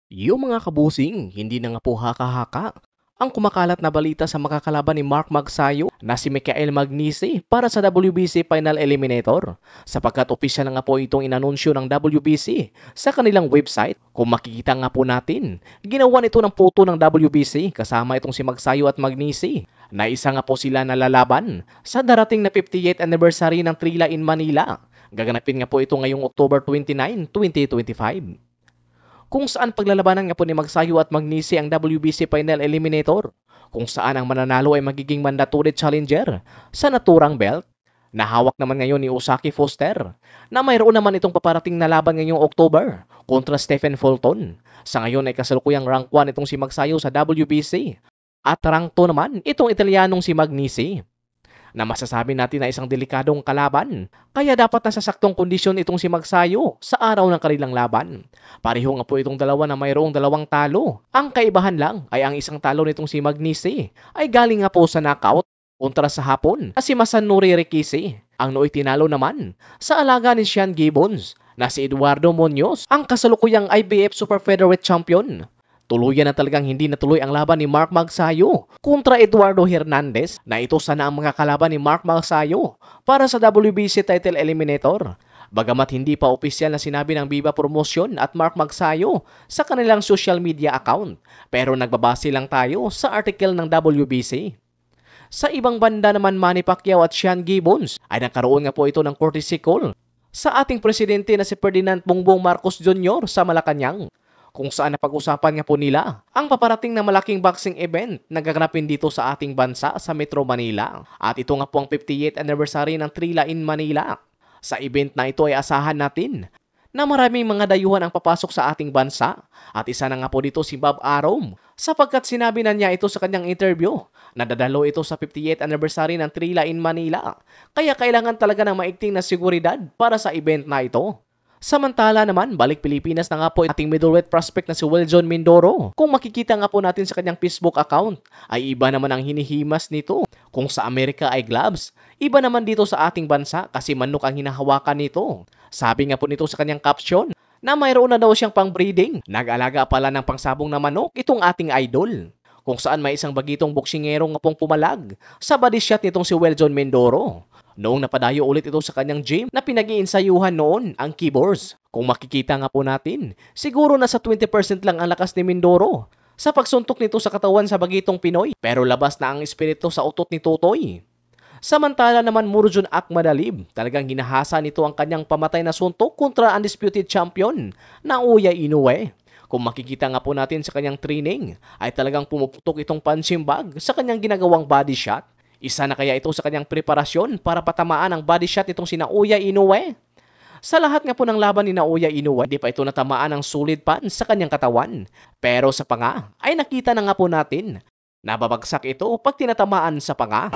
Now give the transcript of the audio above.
Yung mga kabusing, hindi na nga po haka-haka. Ang kumakalat na balita sa makakalaban ni Mark Magsayo na si Mikael Magnisi para sa WBC Final Eliminator sapagkat opisyal na nga po itong inanunsyo ng WBC sa kanilang website. Kung makikita nga po natin, ginawa nito ng photo ng WBC kasama itong si Magsayo at Magnisi na isa nga po sila nalalaban sa darating na 58th anniversary ng Trila in Manila. Gaganapin nga po ito ngayong October 29, 2025 kung saan paglalabanan nga po ni Magsayo at Magnisi ang WBC Final Eliminator, kung saan ang mananalo ay magiging mandatory challenger sa naturang belt. Nahawak naman ngayon ni Osaki Foster na mayroon naman itong paparating na laban ngayong October kontra Stephen Fulton. Sa ngayon ay kasalukuyang rank 1 itong si Magsayo sa WBC at rank 2 naman itong Italianong si Magnisi na masasabi natin na isang delikadong kalaban. Kaya dapat nasa saktong kondisyon itong si Magsayo sa araw ng kanilang laban. Pareho nga po itong dalawa na mayroong dalawang talo. Ang kaibahan lang ay ang isang talo nitong si Magnisi ay galing nga po sa knockout kontra sa hapon na si Masanori Rikishi. Ang nooy tinalo naman sa alaga ni Sean Gibbons na si Eduardo Munoz, ang kasalukuyang IBF Super Featherweight Champion. Tuluyan na talagang hindi natuloy ang laban ni Mark Magsayo kontra Eduardo Hernandez na ito sana ang mga kalaban ni Mark Magsayo para sa WBC title eliminator. Bagamat hindi pa opisyal na sinabi ng Viva Promotion at Mark Magsayo sa kanilang social media account, pero nagbabase lang tayo sa article ng WBC. Sa ibang banda naman, Manny Pacquiao at Sean Gibbons ay nagkaroon nga po ito ng courtesy call sa ating presidente na si Ferdinand Bongbong Marcos Jr. sa Malacanang, kung saan napag-usapan nga po nila ang paparating na malaking boxing event na gaganapin dito sa ating bansa sa Metro Manila. At ito nga po ang 58th anniversary ng Trila in Manila. Sa event na ito ay asahan natin na maraming mga dayuhan ang papasok sa ating bansa at isa na nga po dito si Bob Arum sapagkat sinabi na niya ito sa kanyang interview na dadalo ito sa 58th anniversary ng Trila in Manila. Kaya kailangan talaga ng maigting na seguridad para sa event na ito. Samantala naman, balik Pilipinas na nga po ating middleweight prospect na si Wiljon Mindoro. Kung makikita nga po natin sa kanyang Facebook account, ay iba naman ang hinihimas nito. Kung sa Amerika ay gloves, iba naman dito sa ating bansa kasi manok ang hinahawakan nito. Sabi nga po nito sa kanyang caption na mayroon na daw siyang pang-breeding. Nag-alaga pala ng pangsabong na manok itong ating idol. Kung saan may isang bagitong boksingero nga pong pumalag sa body shot nitong si Wiljon Mindoro. Noong napadayo ulit ito sa kanyang gym na pinag-iinsayuhan noon ang keyboards. Kung makikita nga po natin, siguro nasa 20% lang ang lakas ni Mindoro sa pagsuntok nito sa katawan sa bagitong Pinoy. Pero labas na ang espiritu sa utot ni Totoy. Samantala naman Murjon Akhmadalib, talagang ginahasa nito ang kanyang pamatay na suntok kontra undisputed champion na Uya Inoue. Kung makikita nga po natin sa kanyang training, ay talagang pumuputok itong punching bag sa kanyang ginagawang body shot. Isa na kaya ito sa kanyang preparasyon para patamaan ang body shot itong si Naoya Inoue? Sa lahat nga po ng laban ni Naoya Inoue, hindi pa ito natamaan ng solid punch sa kanyang katawan. Pero sa panga, ay nakita na nga po natin, nababagsak ito pag tinatamaan sa panga.